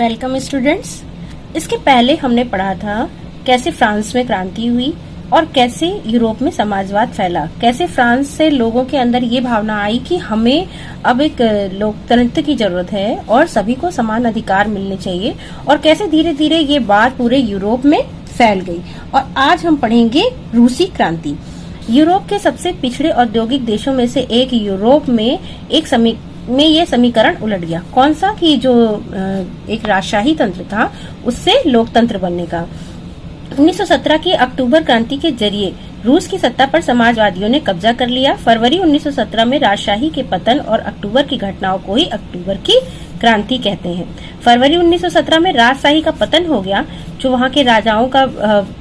Welcome students. इसके पहले हमने पढ़ा था कैसे फ्रांस में क्रांति हुई और कैसे यूरोप में समाजवाद फैला, कैसे फ्रांस से लोगों के अंदर ये भावना आई कि हमें अब एक लोकतंत्र की जरूरत है और सभी को समान अधिकार मिलने चाहिए, और कैसे धीरे धीरे ये बात पूरे यूरोप में फैल गई। और आज हम पढ़ेंगे रूसी क्रांति। यूरोप के सबसे पिछड़े औद्योगिक देशों में से एक यूरोप में ये समीकरण उलट गया। कौन सा? कि जो एक राजशाही तंत्र था उससे लोकतंत्र बनने का। 1917 की अक्टूबर क्रांति के जरिए रूस की सत्ता पर समाजवादियों ने कब्जा कर लिया। फरवरी 1917 में राजशाही के पतन और अक्टूबर की घटनाओं को ही अक्टूबर की क्रांति कहते हैं। फरवरी 1917 में राजशाही का पतन हो गया, जो वहाँ के राजाओं का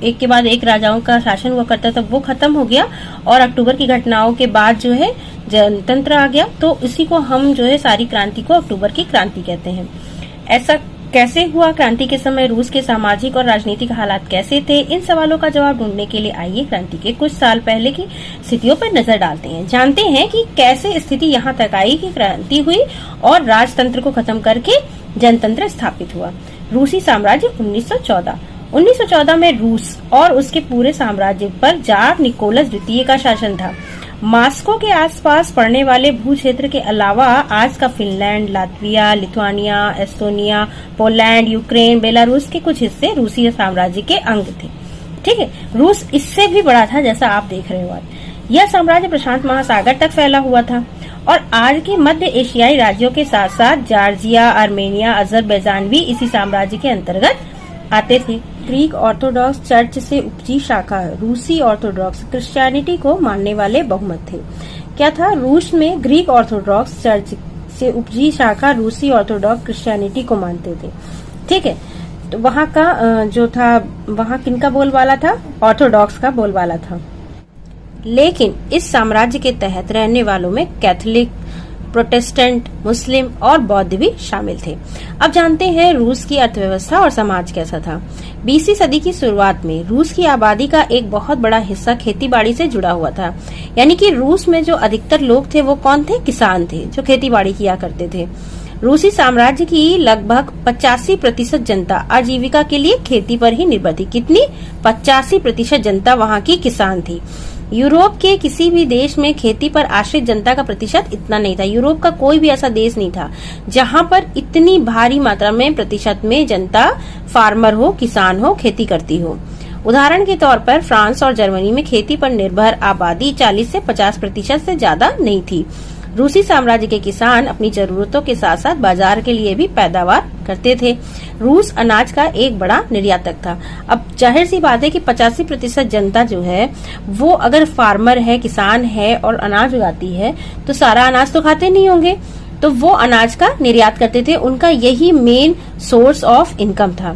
एक के बाद एक राजाओं का शासन हुआ करता था, वो खत्म हो गया। और अक्टूबर की घटनाओं के बाद जो है जनतंत्र आ गया। तो इसी को हम जो है सारी क्रांति को अक्टूबर की क्रांति कहते हैं। ऐसा कैसे हुआ? क्रांति के समय रूस के सामाजिक और राजनीतिक हालात कैसे थे? इन सवालों का जवाब ढूंढने के लिए आइए क्रांति के कुछ साल पहले की स्थितियों पर नजर डालते हैं। जानते हैं कि कैसे स्थिति यहाँ तक आई कि क्रांति हुई और राजतंत्र को खत्म करके जनतंत्र स्थापित हुआ। रूसी साम्राज्य 1914 में रूस और उसके पूरे साम्राज्य पर जार निकोलस द्वितीय का शासन था। मॉस्को के आसपास पड़ने वाले भू क्षेत्र के अलावा आज का Finland, Latvia, Lithuania, Estonia, Poland, Ukraine, Belarus के कुछ हिस्से रूसी साम्राज्य के अंग थे। ठीक है, रूस इससे भी बड़ा था जैसा आप देख रहे हो। यह साम्राज्य प्रशांत महासागर तक फैला हुआ था और आज के मध्य एशियाई राज्यों के साथ साथ जॉर्जिया, आर्मेनिया, अजरबैजान भी इसी साम्राज्य के अंतर्गत आते थे। ग्रीक ऑर्थोडॉक्स चर्च से उपजी शाखा रूसी ऑर्थोडॉक्स क्रिश्चियनिटी को मानने वाले बहुमत थे। क्या था? रूस में ग्रीक ऑर्थोडॉक्स चर्च से उपजी शाखा रूसी ऑर्थोडॉक्स क्रिश्चियनिटी को मानते थे। ठीक है, तो वहाँ का जो था, वहाँ किनका बोलबाला था? ऑर्थोडॉक्स का बोलबाला था। लेकिन इस साम्राज्य के तहत रहने वालों में कैथोलिक, प्रोटेस्टेंट, मुस्लिम और बौद्ध भी शामिल थे। अब जानते हैं रूस की अर्थव्यवस्था और समाज कैसा था। 20वीं सदी की शुरुआत में रूस की आबादी का एक बहुत बड़ा हिस्सा खेतीबाड़ी से जुड़ा हुआ था। यानी कि रूस में जो अधिकतर लोग थे वो कौन थे? किसान थे, जो खेतीबाड़ी किया करते थे। रूसी साम्राज्य की लगभग 85% जनता आजीविका के लिए खेती पर ही निर्भर थी। कितनी? 85% जनता वहाँ की किसान थी। यूरोप के किसी भी देश में खेती पर आश्रित जनता का प्रतिशत इतना नहीं था। यूरोप का कोई भी ऐसा देश नहीं था जहाँ पर इतनी भारी मात्रा में प्रतिशत में जनता फार्मर हो, किसान हो, खेती करती हो। उदाहरण के तौर पर फ्रांस और जर्मनी में खेती पर निर्भर आबादी 40 से 50% से ज्यादा नहीं थी। रूसी साम्राज्य के किसान अपनी जरूरतों के साथ साथ बाजार के लिए भी पैदावार करते थे। रूस अनाज का एक बड़ा निर्यातक था। अब जाहिर सी बात है कि 85% जनता जो है वो अगर फार्मर है, किसान है और अनाज उगाती है तो सारा अनाज तो खाते नहीं होंगे, तो वो अनाज का निर्यात करते थे। उनका यही मेन सोर्स ऑफ इनकम था।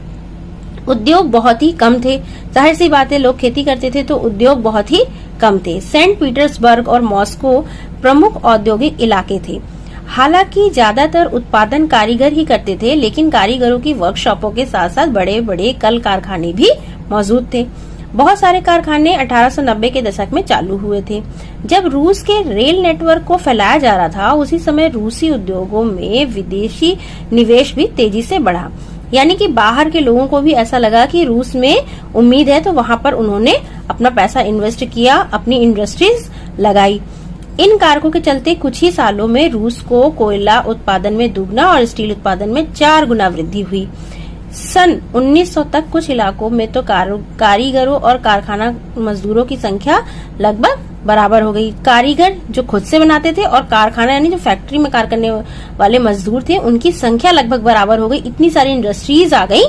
उद्योग बहुत ही कम थे। जाहिर सी बात है, लोग खेती करते थे तो उद्योग बहुत ही कम थे। सेंट पीटर्सबर्ग और मॉस्को प्रमुख औद्योगिक इलाके थे। हालांकि ज्यादातर उत्पादन कारीगर ही करते थे, लेकिन कारीगरों की वर्कशॉपों के साथ साथ बड़े बड़े कल कारखाने भी मौजूद थे। बहुत सारे कारखाने 1890 के दशक में चालू हुए थे। जब रूस के रेल नेटवर्क को फैलाया जा रहा था, उसी समय रूसी उद्योगों में विदेशी निवेश भी तेजी से बढ़ा। यानी कि बाहर के लोगों को भी ऐसा लगा कि रूस में उम्मीद है, तो वहां पर उन्होंने अपना पैसा इन्वेस्ट किया, अपनी इंडस्ट्रीज लगाई। इन कारकों के चलते कुछ ही सालों में रूस को कोयला उत्पादन में दुगना और स्टील उत्पादन में 4 गुना वृद्धि हुई। सन 1900 तक कुछ इलाकों में तो कारीगरों और कारखाना मजदूरों की संख्या लगभग बराबर हो गई। कारीगर जो खुद से बनाते थे और कारखाना यानी जो फैक्ट्री में कार्य करने वाले मजदूर थे, उनकी संख्या लगभग बराबर हो गई। इतनी सारी इंडस्ट्रीज आ गई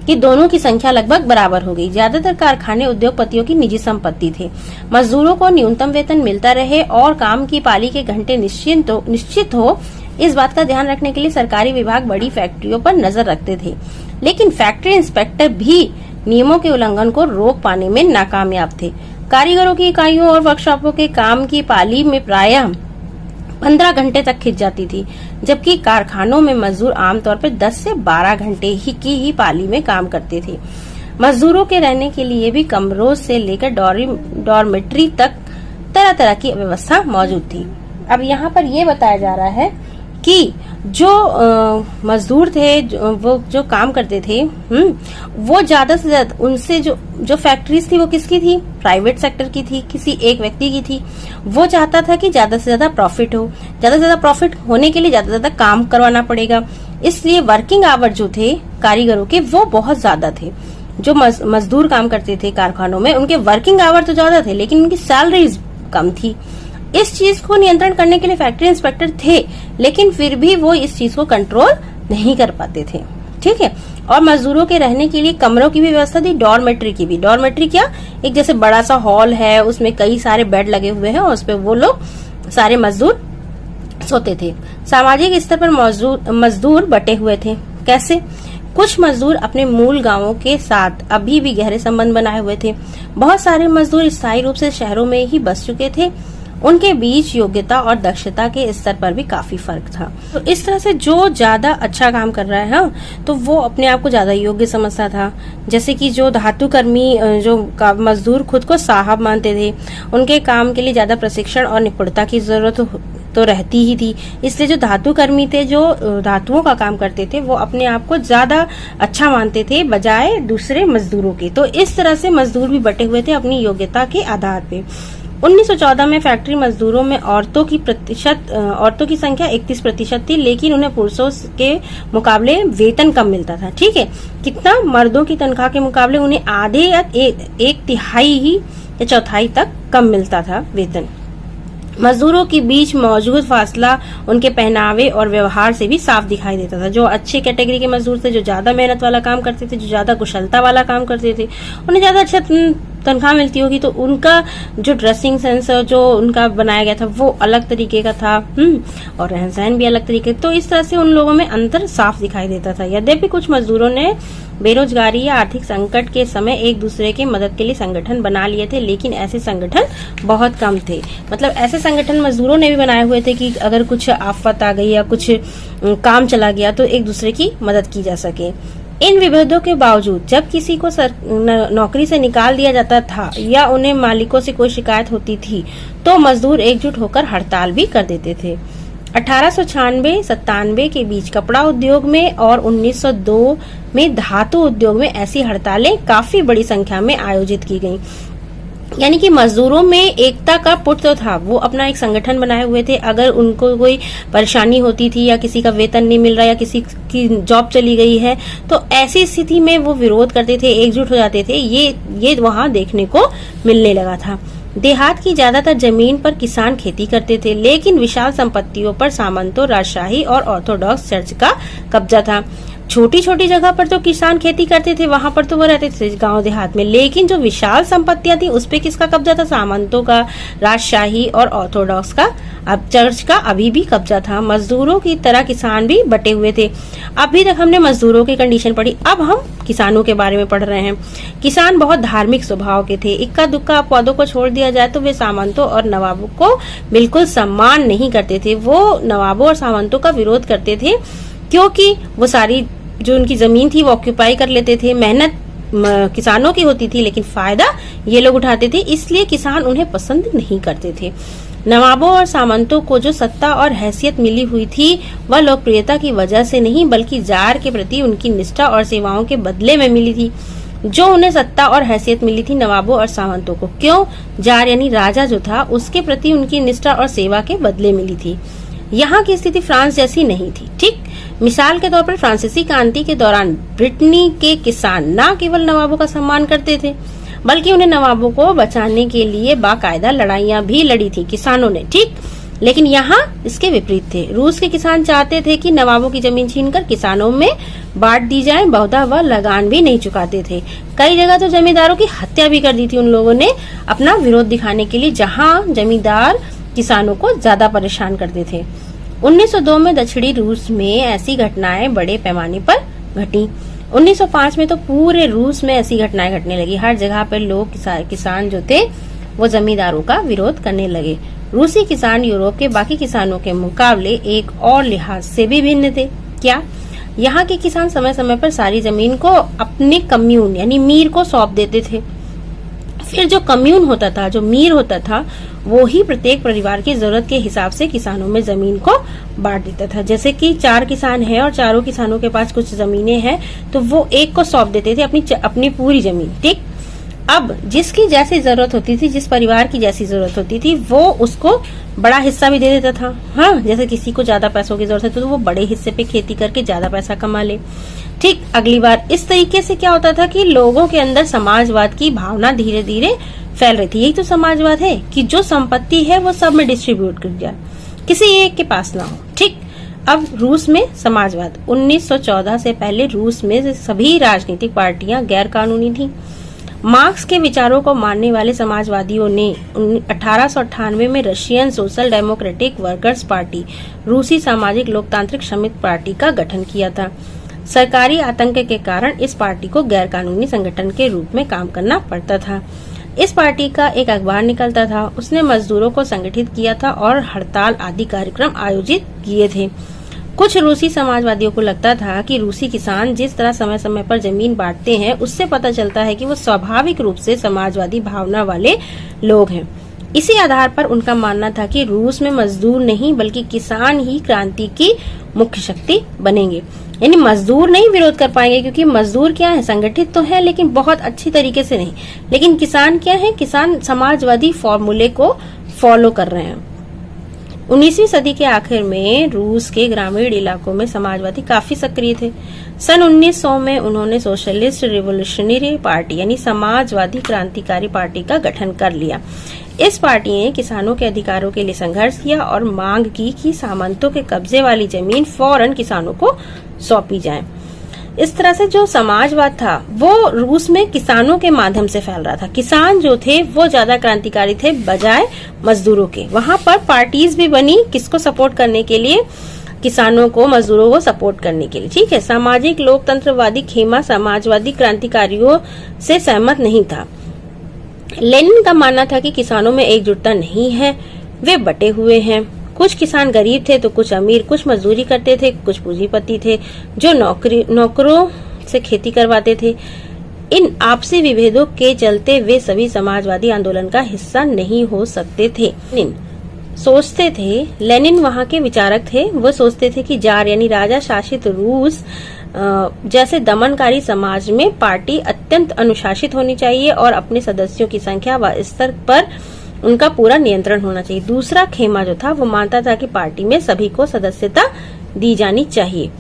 कि दोनों की संख्या लगभग बराबर हो गई। ज्यादातर कारखाने उद्योगपतियों की निजी संपत्ति थे। मजदूरों को न्यूनतम वेतन मिलता रहे और काम की पाली के घंटे निश्चित हो, इस बात का ध्यान रखने के लिए सरकारी विभाग बड़ी फैक्ट्रियों पर नजर रखते थे। लेकिन फैक्ट्री इंस्पेक्टर भी नियमों के उल्लंघन को रोक पाने में नाकामयाब थे। कारीगरों की इकाइयों और वर्कशॉपों के काम की पाली में प्रायः 15 घंटे तक खिंच जाती थी, जबकि कारखानों में मजदूर आमतौर पर 10 से 12 घंटे की पाली में काम करते थे। मजदूरों के रहने के लिए भी कमरों से लेकर डॉर्मेट्री तक तरह तरह की व्यवस्था मौजूद थी। अब यहाँ पर ये बताया जा रहा है कि जो मजदूर थे, वो जो काम करते थे, वो ज्यादा से ज्यादा उनसे जो फैक्ट्रीज थी वो किसकी थी? प्राइवेट सेक्टर की थी, किसी एक व्यक्ति की थी। वो चाहता था कि ज्यादा से ज्यादा प्रॉफिट हो, ज्यादा से ज्यादा प्रॉफिट होने के लिए ज्यादा से ज्यादा काम करवाना पड़ेगा। इसलिए वर्किंग आवर जो थे कारीगरों के वो बहुत ज्यादा थे। जो मजदूर काम करते थे कारखानों में, उनके वर्किंग आवर तो ज्यादा थे लेकिन उनकी सैलरीज कम थी। इस चीज को नियंत्रण करने के लिए फैक्ट्री इंस्पेक्टर थे, लेकिन फिर भी वो इस चीज को कंट्रोल नहीं कर पाते थे। ठीक है। और मजदूरों के रहने के लिए कमरों की भी व्यवस्था थी, डॉर्मेट्री की भी। डॉर्मेट्री क्या? एक जैसे बड़ा सा हॉल है, उसमें कई सारे बेड लगे हुए हैं और उस पर वो लोग सारे मजदूर सोते थे। सामाजिक स्तर पर मजदूर बटे हुए थे। कैसे? कुछ मजदूर अपने मूल गांवों के साथ अभी भी गहरे संबंध बनाए हुए थे। बहुत सारे मजदूर स्थायी रूप से शहरों में ही बस चुके थे। उनके बीच योग्यता और दक्षता के स्तर पर भी काफी फर्क था। तो इस तरह से जो ज्यादा अच्छा काम कर रहा है तो वो अपने आप को ज्यादा योग्य समझता था। जैसे कि जो धातु कर्मी, जो मजदूर खुद को साहब मानते थे, उनके काम के लिए ज्यादा प्रशिक्षण और निपुणता की जरूरत तो रहती ही थी। इसलिए जो धातु कर्मी थे, जो धातुओं का काम करते थे, वो अपने आप को ज्यादा अच्छा मानते थे बजाय दूसरे मजदूरों के। तो इस तरह से मजदूर भी बटे हुए थे अपनी योग्यता के आधार पे। 1914 में फैक्ट्री मजदूरों में औरतों की संख्या 31% थी, लेकिन उन्हें पुरुषों के मुकाबले वेतन कम मिलता था। ठीक है। कितना? मर्दों की तनख्वाह के मुकाबले उन्हें आधे या एक तिहाई ही या चौथाई तक कम मिलता था वेतन। मजदूरों के बीच मौजूद फासला उनके पहनावे और व्यवहार से भी साफ दिखाई देता था। जो अच्छे कैटेगरी के मजदूर थे, जो ज्यादा मेहनत वाला काम करते थे, जो ज्यादा कुशलता वाला काम करते थे, उन्हें ज्यादा अच्छा तनख्वाह मिलती होगी। तो उनका जो ड्रेसिंग सेंस जो उनका बनाया गया था वो अलग तरीके का था, और रहन सहन भी अलग तरीके। तो इस तरह से उन लोगों में अंतर साफ दिखाई देता था। यद्यपि कुछ मजदूरों ने बेरोजगारी या आर्थिक संकट के समय एक दूसरे की मदद के लिए संगठन बना लिए थे, लेकिन ऐसे संगठन बहुत कम थे। मतलब ऐसे संगठन मजदूरों ने भी बनाए हुए थे कि अगर कुछ आफत आ गई या कुछ काम चला गया तो एक दूसरे की मदद की जा सके। इन विभेदों के बावजूद जब किसी को नौकरी से निकाल दिया जाता था या उन्हें मालिकों से कोई शिकायत होती थी तो मजदूर एकजुट होकर हड़ताल भी कर देते थे। 1896-97 के बीच कपड़ा उद्योग में और 1902 में धातु उद्योग में ऐसी हड़तालें काफी बड़ी संख्या में आयोजित की गईं। यानी कि मजदूरों में एकता का पुट तो था, वो अपना एक संगठन बनाए हुए थे। अगर उनको कोई परेशानी होती थी या किसी का वेतन नहीं मिल रहा या किसी की जॉब चली गई है तो ऐसी स्थिति में वो विरोध करते थे, एकजुट हो जाते थे। ये वहां देखने को मिलने लगा था। देहात की ज्यादातर जमीन पर किसान खेती करते थे, लेकिन विशाल संपत्तियों पर सामंतों, राजशाही और ऑर्थोडॉक्स चर्च का कब्जा था। छोटी छोटी जगह पर तो किसान खेती करते थे, वहां पर तो वो रहते थे गांव देहात में, लेकिन जो विशाल संपत्तियां थी उस पे किसका कब्जा था? सामंतों का, राजशाही और ऑर्थोडॉक्स का, अब चर्च का अभी भी कब्जा था। मजदूरों की तरह किसान भी बटे हुए थे। अभी तक हमने मजदूरों की कंडीशन पढ़ी, अब हम किसानों के बारे में पढ़ रहे हैं। किसान बहुत धार्मिक स्वभाव के थे। इक्का दुक्का अपवादों को छोड़ दिया जाए तो वे सामंतों और नवाबों को बिल्कुल सम्मान नहीं करते थे। वो नवाबों और सामंतों का विरोध करते थे क्योंकि वो सारी जो उनकी जमीन थी वो ऑक्यूपाई कर लेते थे। मेहनत किसानों की होती थी लेकिन फायदा ये लोग उठाते थे, इसलिए किसान उन्हें पसंद नहीं करते थे। नवाबों और सामंतों को जो सत्ता और हैसियत मिली हुई थी वह लोकप्रियता की वजह से नहीं बल्कि जार के प्रति उनकी निष्ठा और सेवाओं के बदले में मिली थी। जो उन्हें सत्ता और हैसियत मिली थी नवाबों और सामंतों को, क्यों? जार यानी राजा जो था उसके प्रति उनकी निष्ठा और सेवा के बदले मिली थी। यहाँ की स्थिति फ्रांस जैसी नहीं थी। ठीक, मिसाल के तौर पर फ्रांसीसी क्रांति के दौरान ब्रिटेनी के किसान न केवल नवाबों का सम्मान करते थे बल्कि उन्हें नवाबों को बचाने के लिए बाकायदा लड़ाइयां भी लड़ी थी किसानों ने। ठीक, लेकिन यहाँ इसके विपरीत थे। रूस के किसान चाहते थे कि नवाबों की जमीन छीनकर किसानों में बांट दी जाए, बहुधा वह लगान भी नहीं चुकाते थे। कई जगह तो जमींदारों की हत्या भी कर दी थी उन लोगों ने अपना विरोध दिखाने के लिए, जहाँ जमींदार किसानों को ज्यादा परेशान करते थे। 1902 में दक्षिणी रूस में ऐसी घटनाएं बड़े पैमाने पर घटी। 1905 में तो पूरे रूस में ऐसी घटनाएं घटने लगी। हर जगह पर लोग किसान जो थे वो जमींदारों का विरोध करने लगे। रूसी किसान यूरोप के बाकी किसानों के मुकाबले एक और लिहाज से भी भिन्न थे। क्या? यहाँ के किसान समय समय पर सारी जमीन को अपने कम्यून यानी मीर को सौंप देते थे। फिर जो कम्यून होता था, जो मीर होता था, वो ही प्रत्येक परिवार की जरूरत के हिसाब से किसानों में जमीन को बांट देता था। जैसे कि 4 किसान हैं और चारों किसानों के पास कुछ जमीनें हैं, तो वो एक को सौंप देते थे अपनी पूरी जमीन। ठीक, अब जिसकी जैसी जरूरत होती थी, जिस परिवार की जैसी जरूरत होती थी, वो उसको बड़ा हिस्सा भी दे देता था। हाँ, जैसे किसी को ज्यादा पैसों की जरूरत है तो वो बड़े हिस्से पे खेती करके ज्यादा पैसा कमा ले। ठीक, अगली बार इस तरीके से क्या होता था कि लोगों के अंदर समाजवाद की भावना धीरे धीरे फैल रही थी। यही तो समाजवाद है कि जो संपत्ति है वो सब में डिस्ट्रीब्यूट कर जाए, किसी एक के पास ना हो। ठीक, अब रूस में समाजवाद 1914 से पहले रूस में सभी राजनीतिक पार्टियां गैर कानूनी थी। मार्क्स के विचारों को मानने वाले समाजवादियों ने 1898 में Russian social democratic workers party, रूसी सामाजिक लोकतांत्रिक श्रमिक पार्टी का गठन किया था। सरकारी आतंक के कारण इस पार्टी को गैर कानूनी संगठन के रूप में काम करना पड़ता था। इस पार्टी का एक अखबार निकलता था, उसने मजदूरों को संगठित किया था और हड़ताल आदि कार्यक्रम आयोजित किए थे। कुछ रूसी समाजवादियों को लगता था कि रूसी किसान जिस तरह समय समय पर जमीन बांटते हैं, उससे पता चलता है कि वो स्वाभाविक रूप से समाजवादी भावना वाले लोग हैं। इसी आधार पर उनका मानना था कि रूस में मजदूर नहीं बल्कि किसान ही क्रांति की मुख्य शक्ति बनेंगे। यानी मजदूर नहीं विरोध कर पाएंगे, क्योंकि मजदूर क्या है, संगठित तो है लेकिन बहुत अच्छी तरीके से नहीं। लेकिन किसान क्या है, किसान समाजवादी फॉर्मूले को फॉलो कर रहे हैं। 19वीं सदी के आखिर में रूस के ग्रामीण इलाकों में समाजवादी काफी सक्रिय थे। सन 1900 में उन्होंने सोशलिस्ट रिवोल्यूशनरी पार्टी यानी समाजवादी क्रांतिकारी पार्टी का गठन कर लिया। इस पार्टी ने किसानों के अधिकारों के लिए संघर्ष किया और मांग की कि सामंतों के कब्जे वाली जमीन फौरन किसानों को सौंपी जाए। इस तरह से जो समाजवाद था वो रूस में किसानों के माध्यम से फैल रहा था। किसान जो थे वो ज्यादा क्रांतिकारी थे बजाय मजदूरों के। वहां पर पार्टीज भी बनी, किसको सपोर्ट करने के लिए, किसानों को, मजदूरों को सपोर्ट करने के लिए। ठीक है, सामाजिक लोकतंत्रवादी खेमा समाजवादी क्रांतिकारियों से सहमत नहीं था। लेनिन का मानना था कि किसानों में एकजुटता नहीं है, वे बटे हुए हैं। कुछ किसान गरीब थे तो कुछ अमीर, कुछ मजदूरी करते थे, कुछ पूंजीपति थे जो नौकरों से खेती करवाते थे। इन आपसी विभेदों के चलते वे सभी समाजवादी आंदोलन का हिस्सा नहीं हो सकते थे। लेनिन वहाँ के विचारक थे। वो सोचते थे कि जार यानी राजा शासित रूस जैसे दमनकारी समाज में पार्टी अत्यंत अनुशासित होनी चाहिए और अपने सदस्यों की संख्या व स्तर पर उनका पूरा नियंत्रण होना चाहिए। दूसरा खेमा जो था वो मानता था कि पार्टी में सभी को सदस्यता दी जानी चाहिए।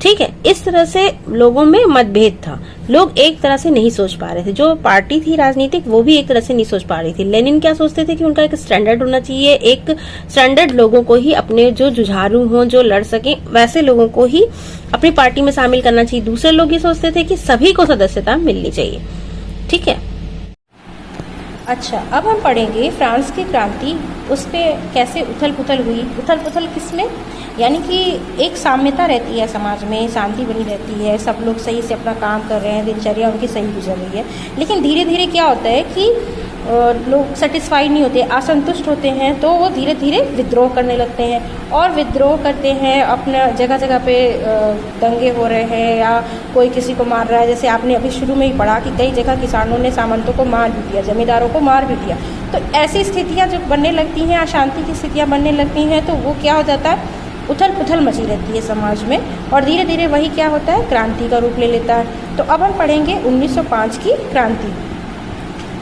ठीक है, इस तरह से लोगों में मतभेद था, लोग एक तरह से नहीं सोच पा रहे थे। जो पार्टी थी राजनीतिक वो भी एक तरह से नहीं सोच पा रही थी। लेनिन क्या सोचते थे कि उनका एक स्टैंडर्ड होना चाहिए, एक स्टैंडर्ड लोगों को ही, अपने जो जुझारू हों, जो लड़ सके वैसे लोगों को ही अपनी पार्टी में शामिल करना चाहिए। दूसरे लोग ये सोचते थे कि सभी को सदस्यता मिलनी चाहिए। ठीक है, अच्छा, अब हम पढ़ेंगे फ्रांस की क्रांति, उस पे कैसे उथल पुथल हुई। उथल पुथल किसमें, यानी कि एक साम्यता रहती है समाज में, शांति बनी रहती है, सब लोग सही से अपना काम कर रहे हैं, दिनचर्या उनकी सही गुजर रही है। लेकिन धीरे धीरे क्या होता है कि लोग सेटिस्फाइड नहीं होते, असंतुष्ट होते हैं, तो वो धीरे धीरे विद्रोह करने लगते हैं और विद्रोह करते हैं। अपना जगह जगह पे दंगे हो रहे हैं या कोई किसी को मार रहा है। जैसे आपने अभी शुरू में ही पढ़ा कि कई जगह किसानों ने सामंतों को मार भी दिया, जमींदारों को मार भी दिया। तो ऐसी स्थितियाँ जब बनने लगती हैं, अशांति की स्थितियाँ बनने लगती हैं, तो वो क्या हो जाता है, उथल पुथल मची रहती है समाज में और धीरे धीरे वही क्या होता है, क्रांति का रूप ले लेता है। तो अब हम पढ़ेंगे 1905 की क्रांति।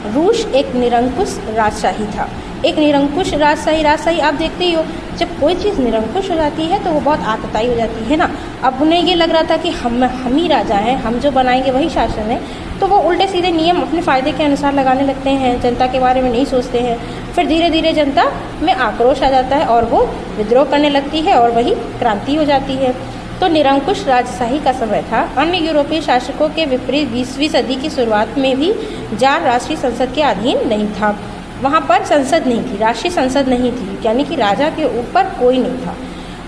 रूस एक निरंकुश राजशाही था। एक निरंकुश राजशाही आप देखते ही हो, जब कोई चीज़ निरंकुश हो जाती है तो वो बहुत आतताई हो जाती है ना। अब उन्हें ये लग रहा था कि हम ही राजा हैं, हम जो बनाएंगे वही शासन है, तो वो उल्टे सीधे नियम अपने फ़ायदे के अनुसार लगाने लगते हैं, जनता के बारे में नहीं सोचते हैं। फिर धीरे धीरे जनता में आक्रोश आ जाता है और वो विद्रोह करने लगती है और वही क्रांति हो जाती है। तो निरंकुश राजशाही का समय था। अन्य यूरोपीय शासकों के विपरीत 20वीं सदी की शुरुआत में भी जार राष्ट्रीय संसद के अधीन नहीं था। वहाँ पर संसद नहीं थी, राष्ट्रीय संसद नहीं थी, यानी कि राजा के ऊपर कोई नहीं था।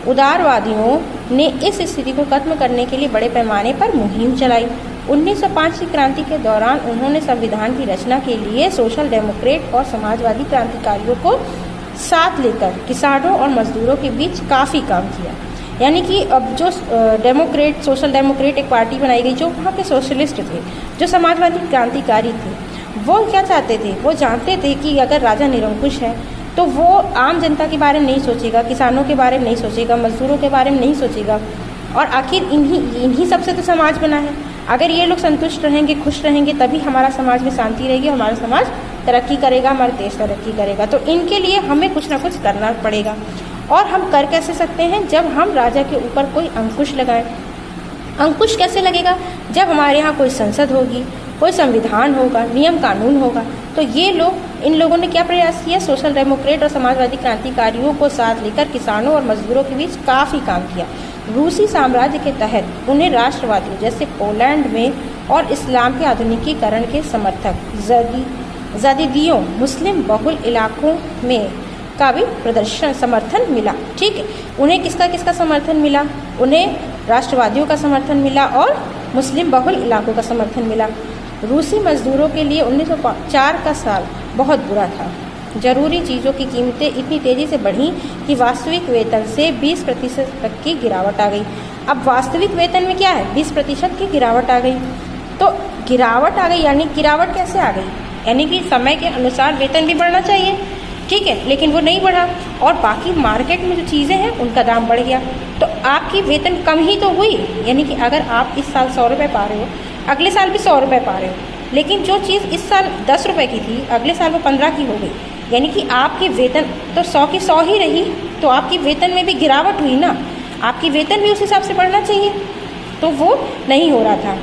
उदारवादियों ने इस स्थिति को खत्म करने के लिए बड़े पैमाने पर मुहिम चलाई। 1905 की क्रांति के दौरान उन्होंने संविधान की रचना के लिए सोशल डेमोक्रेट और समाजवादी क्रांतिकारियों को साथ लेकर किसानों और मजदूरों के बीच काफ़ी काम किया। यानी कि अब जो डेमोक्रेट, सोशल डेमोक्रेट एक पार्टी बनाई गई, जो वहाँ के सोशलिस्ट थे, जो समाजवादी क्रांतिकारी थे, वो क्या चाहते थे, वो जानते थे कि अगर राजा निरंकुश है तो वो आम जनता के बारे में नहीं सोचेगा, किसानों के बारे में नहीं सोचेगा, मजदूरों के बारे में नहीं सोचेगा। और आखिर इन्हीं सबसे तो समाज बना है। अगर ये लोग संतुष्ट रहेंगे, खुश रहेंगे, तभी हमारा समाज में शांति रहेगी, हमारा समाज तरक्की करेगा, हमारा देश तरक्की करेगा। तो इनके लिए हमें कुछ ना कुछ करना पड़ेगा। और हम कर कैसे सकते हैं? जब हम राजा के ऊपर कोई अंकुश लगाएं। अंकुश कैसे लगेगा? जब हमारे यहाँ कोई संसद होगी, कोई संविधान होगा, नियम कानून होगा। तो इन लोगों ने क्या प्रयास किया? सोशल डेमोक्रेट और समाजवादी क्रांतिकारियों को साथ लेकर किसानों और मजदूरों के बीच काफ़ी काम किया। रूसी साम्राज्य के तहत उन्हें राष्ट्रवादियों जैसे पोलैंड में और इस्लाम के आधुनिकीकरण के समर्थक ज़ादिदियों, मुस्लिम बहुल इलाकों में का भी समर्थन मिला। ठीक है, उन्हें किसका समर्थन मिला? उन्हें राष्ट्रवादियों का समर्थन मिला और मुस्लिम बहुल इलाकों का समर्थन मिला। रूसी मजदूरों के लिए 1904 का साल बहुत बुरा था। जरूरी चीज़ों की कीमतें इतनी तेज़ी से बढ़ीं कि वास्तविक वेतन से 20% तक की गिरावट आ गई। अब वास्तविक वेतन में क्या है? 20% की गिरावट आ गई। तो गिरावट आ गई, यानी गिरावट कैसे आ गई? यानी कि समय के अनुसार वेतन भी बढ़ना चाहिए, ठीक है, लेकिन वो नहीं बढ़ा। और बाकी मार्केट में जो चीज़ें हैं उनका दाम बढ़ गया। तो आपकी वेतन कम ही तो हुई। यानी कि अगर आप इस साल 100 रुपये पा रहे हो, अगले साल भी 100 रुपये पा रहे हो, लेकिन जो चीज़ इस साल 10 रुपये की थी, अगले साल वो 15 की हो गई। यानी कि आपकी वेतन तो 100 की 100 ही रही, तो आपकी वेतन में भी गिरावट हुई ना। आपकी वेतन भी उस हिसाब से बढ़ना चाहिए, तो वो नहीं हो रहा था।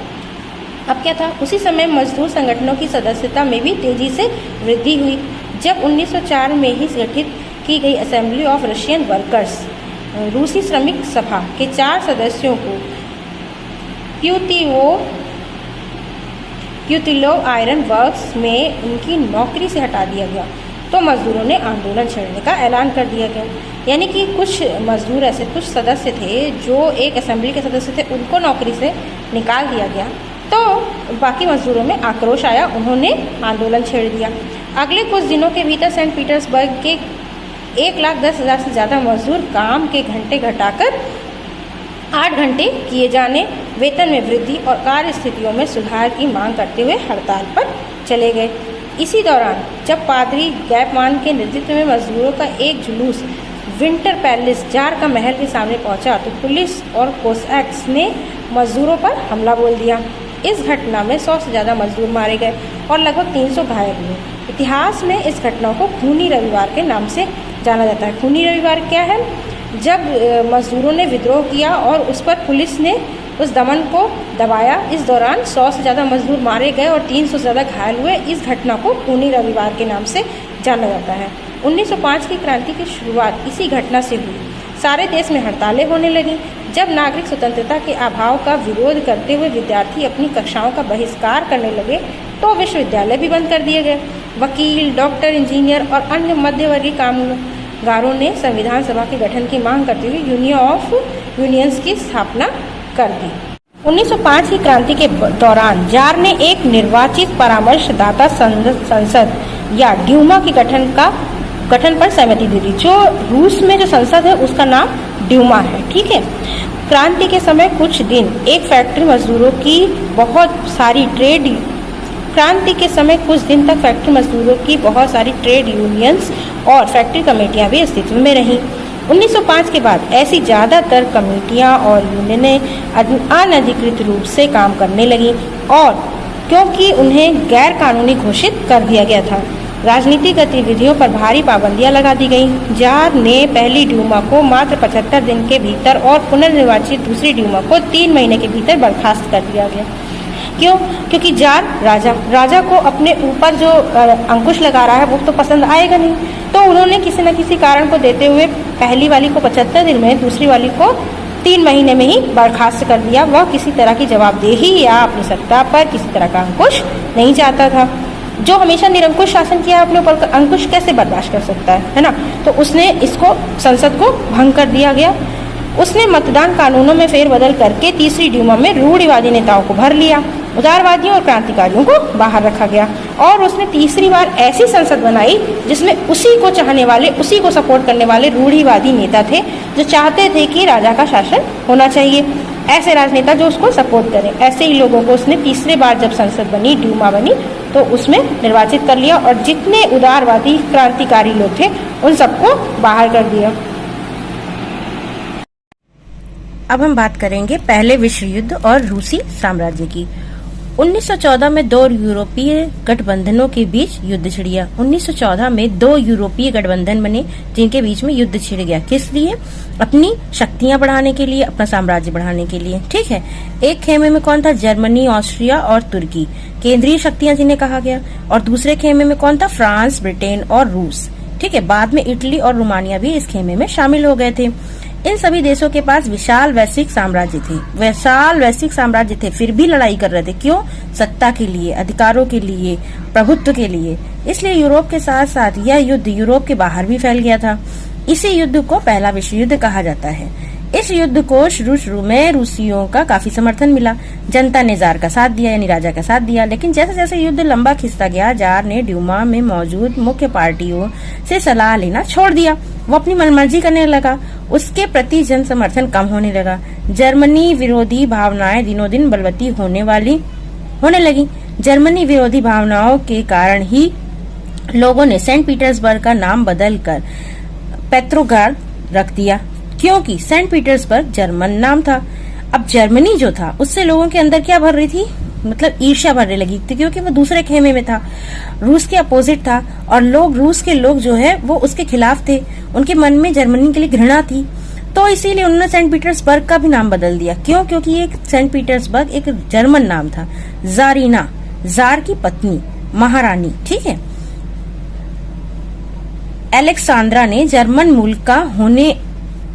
अब क्या था? उसी समय मजदूर संगठनों की सदस्यता में भी तेज़ी से वृद्धि हुई। जब 1904 में ही गठित की गई असेंबली ऑफ रशियन वर्कर्स, रूसी श्रमिक सभा के 4 सदस्यों को प्यूतिलोव आयरन वर्क्स में उनकी नौकरी से हटा दिया गया। तो मजदूरों ने आंदोलन छेड़ने का ऐलान कर दिया गया। यानी कि कुछ मजदूर ऐसे, कुछ सदस्य थे जो एक असेंबली के सदस्य थे, उनको नौकरी से निकाल दिया गया। तो बाकी मजदूरों में आक्रोश आया, उन्होंने आंदोलन छेड़ दिया। अगले कुछ दिनों के भीतर सेंट पीटर्सबर्ग के 1,10,000 से ज़्यादा मजदूर काम के घंटे घटाकर 8 घंटे किए जाने, वेतन में वृद्धि और कार्य स्थितियों में सुधार की मांग करते हुए हड़ताल पर चले गए। इसी दौरान जब पादरी गैपमान के नेतृत्व में मजदूरों का एक जुलूस विंटर पैलेस, जार का महल के सामने पहुंचा, तो पुलिस और कोसैक्स ने मजदूरों पर हमला बोल दिया। इस घटना में 100 से ज़्यादा मजदूर मारे गए और लगभग 300 घायल हुए। इतिहास में इस घटना को खूनी रविवार के नाम से जाना जाता है। खूनी रविवार क्या है? जब मजदूरों ने विद्रोह किया और उस पर पुलिस ने उस दमन को दबाया। इस दौरान 100 से ज़्यादा मजदूर मारे गए और 300 से ज़्यादा घायल हुए। इस घटना को खूनी रविवार के नाम से जाना जाता है। 1905 की क्रांति की शुरुआत इसी घटना से हुई। सारे देश में हड़तालें होने लगी। जब नागरिक स्वतंत्रता के अभाव का विरोध करते हुए विद्यार्थी अपनी कक्षाओं का बहिष्कार करने लगे, तो विश्वविद्यालय भी बंद कर दिए गए। वकील, डॉक्टर, इंजीनियर और अन्य मध्यवर्गीय कामगारों ने संविधान सभा के गठन की मांग करते हुए यूनियन ऑफ यूनियंस की स्थापना कर दी। 1905 की क्रांति के दौरान जार ने एक निर्वाचित परामर्शदाता संसद या ड्यूमा के गठन पर सहमति दे दी। जो रूस में जो संसद है उसका नाम ड्यूमा है, ठीक है। क्रांति के समय कुछ दिन एक फैक्ट्री मजदूरों की बहुत सारी ट्रेड यूनियंस और फैक्ट्री कमेटियां भी अस्तित्व में रहीं। 1905 के बाद ऐसी ज़्यादातर कमेटियां और यूनियनें अनधिकृत रूप से काम करने लगीं, और क्योंकि उन्हें गैर कानूनी घोषित कर दिया गया था, राजनीतिक गतिविधियों पर भारी पाबंदियां लगा दी गईं। जार ने पहली ड्यूमा को मात्र 75 दिन के भीतर और पुनर्निर्वाचित दूसरी ड्यूमा को 3 महीने के भीतर बर्खास्त कर दिया गया। क्यों? क्योंकि जार राजा को अपने ऊपर जो अंकुश लगा रहा है वो तो पसंद आएगा नहीं, तो उन्होंने किसी न किसी कारण को देते हुए पहली वाली को 75 दिन में, दूसरी वाली को 3 महीने में ही बर्खास्त कर दिया। वह किसी तरह की जवाबदेही या अपनी सत्ता पर किसी तरह का अंकुश नहीं चाहता था। जो हमेशा निरंकुश शासन किया अपने ऊपर, अंकुश कैसे बर्दाश्त कर सकता है ना। तो उसने इसको, संसद को भंग कर दिया गया। उसने मतदान कानूनों में फेरबदल करके तीसरी ड्यूमा में रूढ़िवादी नेताओं को भर लिया, उदारवादियों और क्रांतिकारियों को बाहर रखा गया, और उसने तीसरी बार ऐसी संसद बनाई जिसमें उसी को चाहने वाले, उसी को सपोर्ट करने वाले रूढ़िवादी नेता थे, जो चाहते थे कि राजा का शासन होना चाहिए। ऐसे राजनेता जो उसको सपोर्ट करें। ऐसे ही लोगों को उसने तीसरे बार जब संसद बनी, ड्यूमा बनी, तो उसमें निर्वाचित कर लिया और जितने उदारवादी क्रांतिकारी लोग थे उन सबको बाहर कर दिया। अब हम बात करेंगे पहले विश्व युद्ध और रूसी साम्राज्य की। 1914 में दो यूरोपीय गठबंधनों के बीच युद्ध छिड़ गया। 1914 में दो यूरोपीय गठबंधन बने जिनके बीच में युद्ध छिड़ गया। किस लिए? अपनी शक्तियां बढ़ाने के लिए, अपना साम्राज्य बढ़ाने के लिए। ठीक है। एक खेमे में कौन था? जर्मनी, ऑस्ट्रिया और तुर्की, केंद्रीय शक्तियां जिन्हें कहा गया। और दूसरे खेमे में कौन था? फ्रांस, ब्रिटेन और रूस। ठीक है। बाद में इटली और रोमानिया भी इस खेमे में शामिल हो गए थे। इन सभी देशों के पास विशाल वैश्विक साम्राज्य थे, फिर भी लड़ाई कर रहे थे। क्यों? सत्ता के लिए, अधिकारों के लिए, प्रभुत्व के लिए। इसलिए यूरोप के साथ साथ यह युद्ध यूरोप के बाहर भी फैल गया था। इसी युद्ध को पहला विश्व युद्ध कहा जाता है। इस युद्ध को शुरू में रूसियों का काफी समर्थन मिला। जनता ने जार का साथ दिया, यानी राजा का साथ दिया। लेकिन जैसे जैसे युद्ध लंबा खिंचता गया, जार ने ड्यूमा में मौजूद मुख्य पार्टियों से सलाह लेना छोड़ दिया। वो अपनी मनमर्जी करने लगा। उसके प्रति जन समर्थन कम होने लगा। जर्मनी विरोधी भावनाएं दिनों दिन बलवती होने लगी। जर्मनी विरोधी भावनाओं के कारण ही लोगों ने सेंट पीटर्सबर्ग का नाम बदलकर पेट्रोग्राड रख दिया, क्योंकि सेंट पीटर्सबर्ग जर्मन नाम था। अब जर्मनी जो था उससे लोगों के अंदर क्या भर रही थी? मतलब ईर्ष्या भरने लगी थी, क्योंकि वो दूसरे खेमे में था, रूस के अपोजिट था और रूस के लोग जो है वो उसके खिलाफ थे। उनके मन में जर्मनी के लिए घृणा थी। तो इसीलिए उन्होंने सेंट पीटर्सबर्ग का भी नाम बदल दिया। क्यों? क्योंकि ये सेंट पीटर्सबर्ग एक जर्मन नाम था। जारीना, जार की पत्नी, महारानी। ठीक है। अलेक्सांद्रा ने जर्मन मूल का होने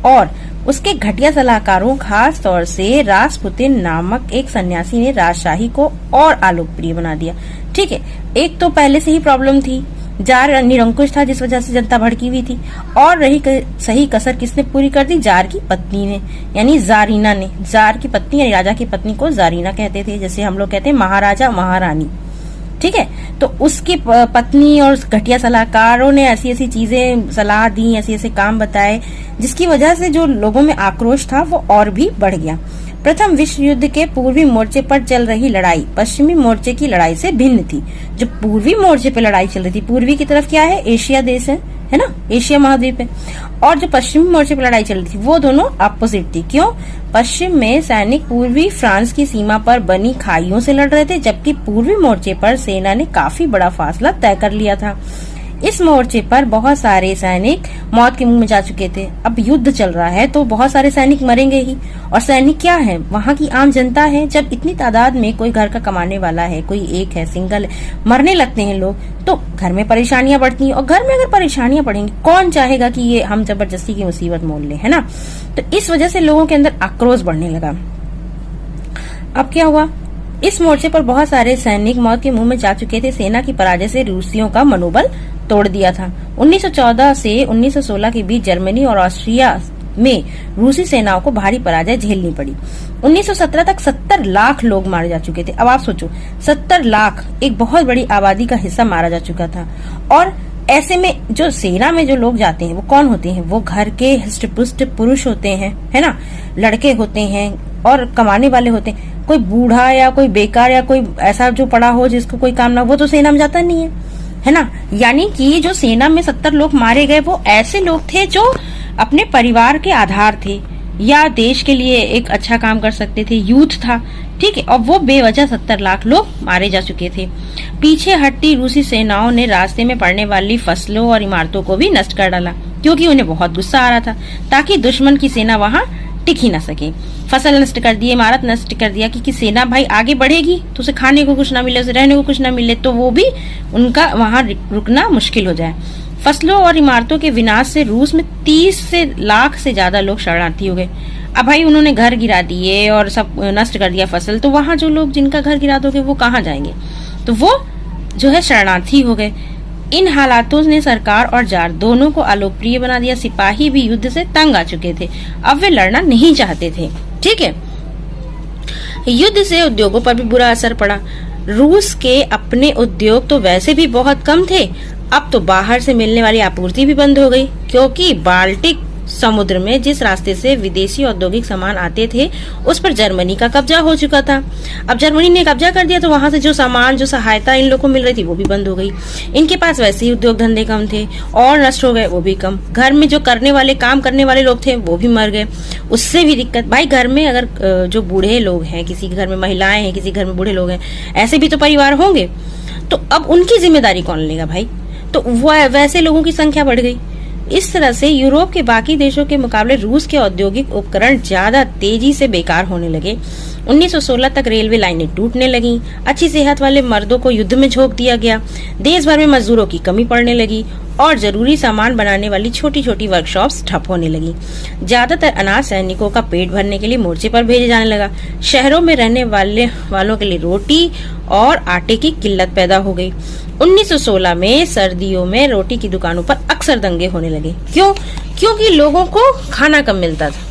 और उसके घटिया सलाहकारों, खास तौर से रासपुतिन नामक एक सन्यासी ने राजशाही को और अलोकप्रिय बना दिया। ठीक है। एक तो पहले से ही प्रॉब्लम थी, जार निरंकुश था जिस वजह से जनता भड़की हुई थी। और रही सही कसर किसने पूरी कर दी? जार की पत्नी ने, यानी जारीना ने। जार की पत्नी यानी राजा की पत्नी को जारीना कहते थे, जैसे हम लोग कहते हैं महाराजा, महारानी। ठीक है। तो उसकी पत्नी और घटिया सलाहकारों ने ऐसी ऐसी चीजें सलाह दी, ऐसे ऐसे काम बताए, जिसकी वजह से जो लोगों में आक्रोश था वो और भी बढ़ गया। प्रथम विश्व युद्ध के पूर्वी मोर्चे पर चल रही लड़ाई पश्चिमी मोर्चे की लड़ाई से भिन्न थी। जो पूर्वी मोर्चे पे लड़ाई चल रही थी, पूर्वी की तरफ क्या है? एशिया देश है ना, एशिया महाद्वीप है। और जो पश्चिमी मोर्चे पर लड़ाई चल रही थी वो दोनों अपोजिट थी। क्यों? पश्चिम में सैनिक पूर्वी फ्रांस की सीमा पर बनी खाइयों से लड़ रहे थे, जबकि पूर्वी मोर्चे पर सेना ने काफी बड़ा फासला तय कर लिया था। इस मोर्चे पर बहुत सारे सैनिक मौत के मुंह में जा चुके थे। अब युद्ध चल रहा है तो बहुत सारे सैनिक मरेंगे ही। और सैनिक क्या है? वहाँ की आम जनता है। जब इतनी तादाद में कोई घर का कमाने वाला है, कोई एक है, सिंगल है, मरने लगते हैं लोग, तो घर में परेशानियां बढ़ती हैं। और घर में अगर परेशानियां बढ़ेंगी, कौन चाहेगा कि ये हम जबरदस्ती की मुसीबत मोल ले, है ना? तो इस वजह से लोगों के अंदर आक्रोश बढ़ने लगा। अब क्या हुआ? इस मोर्चे पर बहुत सारे सैनिक मौत के मुंह में जा चुके थे। सेना की पराजय से रूसियों का मनोबल तोड़ दिया था। 1914 से 1916 के बीच जर्मनी और ऑस्ट्रिया में रूसी सेनाओं को भारी पराजय झेलनी पड़ी। 1917 तक 70 लाख लोग मारे जा चुके थे। अब आप सोचो, 70 लाख, एक बहुत बड़ी आबादी का हिस्सा मारा जा चुका था। और ऐसे में जो सेना में जो लोग जाते हैं वो कौन होते हैं? वो घर के हृष्ट-पुष्ट पुरुष होते हैं, है ना, लड़के होते हैं और कमाने वाले होते हैं। कोई बूढ़ा या कोई बेकार या कोई ऐसा जो पड़ा हो जिसको कोई काम ना, वो तो सेना में जाता नहीं है ना। यानी कि जो सेना में 70 लोग मारे गए वो ऐसे लोग थे जो अपने परिवार के आधार थे या देश के लिए एक अच्छा काम कर सकते थे, यूथ था। ठीक है। और वो बेवजह 70 लाख लोग मारे जा चुके थे। पीछे हटती रूसी सेनाओं ने रास्ते में पड़ने वाली फसलों और इमारतों को भी नष्ट कर डाला, क्योंकि उन्हें बहुत गुस्सा आ रहा था, ताकि दुश्मन की सेना वहां टिक ही न सके। फसल नष्ट कर दी, इमारत नष्ट कर दिया, क्योंकि सेना भाई आगे बढ़ेगी तो उसे खाने को कुछ ना मिले, उसे रहने को कुछ ना मिले, तो वो भी उनका वहां रुकना मुश्किल हो जाए। फसलों और इमारतों के विनाश से रूस में 30 लाख से ज्यादा लोग शरणार्थी हो गए। अब भाई उन्होंने घर गिरा दिए और सब नष्ट कर दिया फसल, तो वहां जो लोग जिनका घर गिरा दोगे वो कहाँ जाएंगे? तो वो जो है शरणार्थी हो गए। इन हालातों ने सरकार और जार दोनों को अलोकप्रिय बना दिया। सिपाही भी युद्ध से तंग आ चुके थे, अब वे लड़ना नहीं चाहते थे। ठीक है। युद्ध से उद्योगों पर भी बुरा असर पड़ा। रूस के अपने उद्योग तो वैसे भी बहुत कम थे, अब तो बाहर से मिलने वाली आपूर्ति भी बंद हो गई, क्योंकि बाल्टिक समुद्र में जिस रास्ते से विदेशी औद्योगिक सामान आते थे उस पर जर्मनी का कब्जा हो चुका था। अब जर्मनी ने कब्जा कर दिया तो वहां से जो सामान, जो सहायता इन लोगों को मिल रही थी वो भी बंद हो गई। इनके पास वैसे ही उद्योग धंधे कम थे और नष्ट हो गए, वो भी कम। घर में जो काम करने वाले लोग थे वो भी मर गए, उससे भी दिक्कत। भाई घर में अगर जो बूढ़े लोग हैं, किसी घर में महिलाएं हैं, किसी घर में बूढ़े लोग हैं, ऐसे भी तो परिवार होंगे, तो अब उनकी जिम्मेदारी कौन लेगा भाई? तो वैसे लोगों की संख्या बढ़ गई। इस तरह से यूरोप के बाकी देशों के मुकाबले रूस के औद्योगिक उपकरण ज्यादा तेजी से बेकार होने लगे। 1916 तक रेलवे लाइनें टूटने लगीं, अच्छी सेहत वाले मर्दों को युद्ध में झोंक दिया गया, देश भर में मजदूरों की कमी पड़ने लगी और जरूरी सामान बनाने वाली छोटी छोटी वर्कशॉप्स ठप होने लगी। ज्यादातर अनाथ सैनिकों का पेट भरने के लिए मोर्चे पर भेजे जाने लगा। शहरों में रहने वालों के लिए रोटी और आटे की किल्लत पैदा हो गई। 1916 में सर्दियों में रोटी की दुकानों पर अक्सर दंगे होने लगे। क्यों? क्योंकि लोगों को खाना कम मिलता था।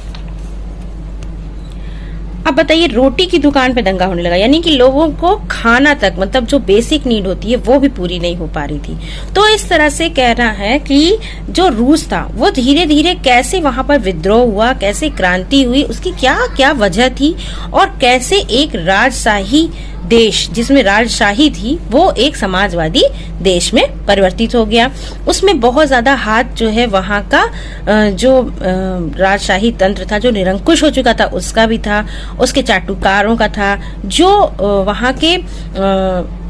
अब बताइए, रोटी की दुकान पे दंगा होने लगा, यानी कि लोगों को खाना तक, मतलब जो बेसिक नीड होती है वो भी पूरी नहीं हो पा रही थी। तो इस तरह से कहना है कि जो रूस था वो धीरे धीरे कैसे वहां पर विद्रोह हुआ, कैसे क्रांति हुई, उसकी क्या क्या वजह थी और कैसे एक राजशाही देश जिसमें राजशाही थी वो एक समाजवादी देश में परिवर्तित हो गया। उसमें बहुत ज्यादा हाथ जो है वहां का जो राजशाही तंत्र था, जो निरंकुश हो चुका था, उसका भी था, उसके चाटुकारों का था, जो वहां के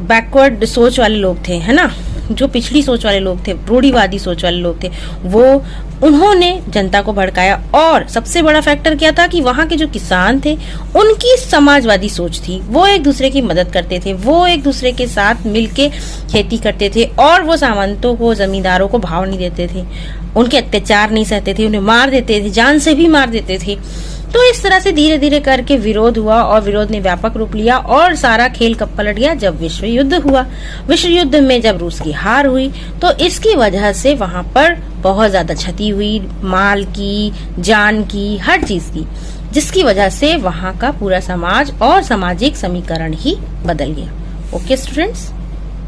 बैकवर्ड सोच वाले लोग थे, है ना, जो पिछड़ी सोच वाले लोग थे, रूढ़िवादी सोच वाले लोग थे, वो उन्होंने जनता को भड़काया। और सबसे बड़ा फैक्टर क्या था कि वहां के जो किसान थे उनकी समाजवादी सोच थी, वो एक दूसरे की मदद करते थे, वो एक दूसरे के साथ मिलके खेती करते थे और वो सामंतों को, जमींदारों को भाव नहीं देते थे, उनके अत्याचार नहीं सहते थे, उन्हें मार देते थे, जान से भी मार देते थे। तो इस तरह से धीरे धीरे करके विरोध हुआ और विरोध ने व्यापक रूप लिया और सारा खेल कब पलट गया? जब विश्व युद्ध हुआ। विश्व युद्ध में जब रूस की हार हुई तो इसकी वजह से वहां पर बहुत ज्यादा क्षति हुई, माल की, जान की, हर चीज की, जिसकी वजह से वहां का पूरा समाज और सामाजिक समीकरण ही बदल गया। Okay students.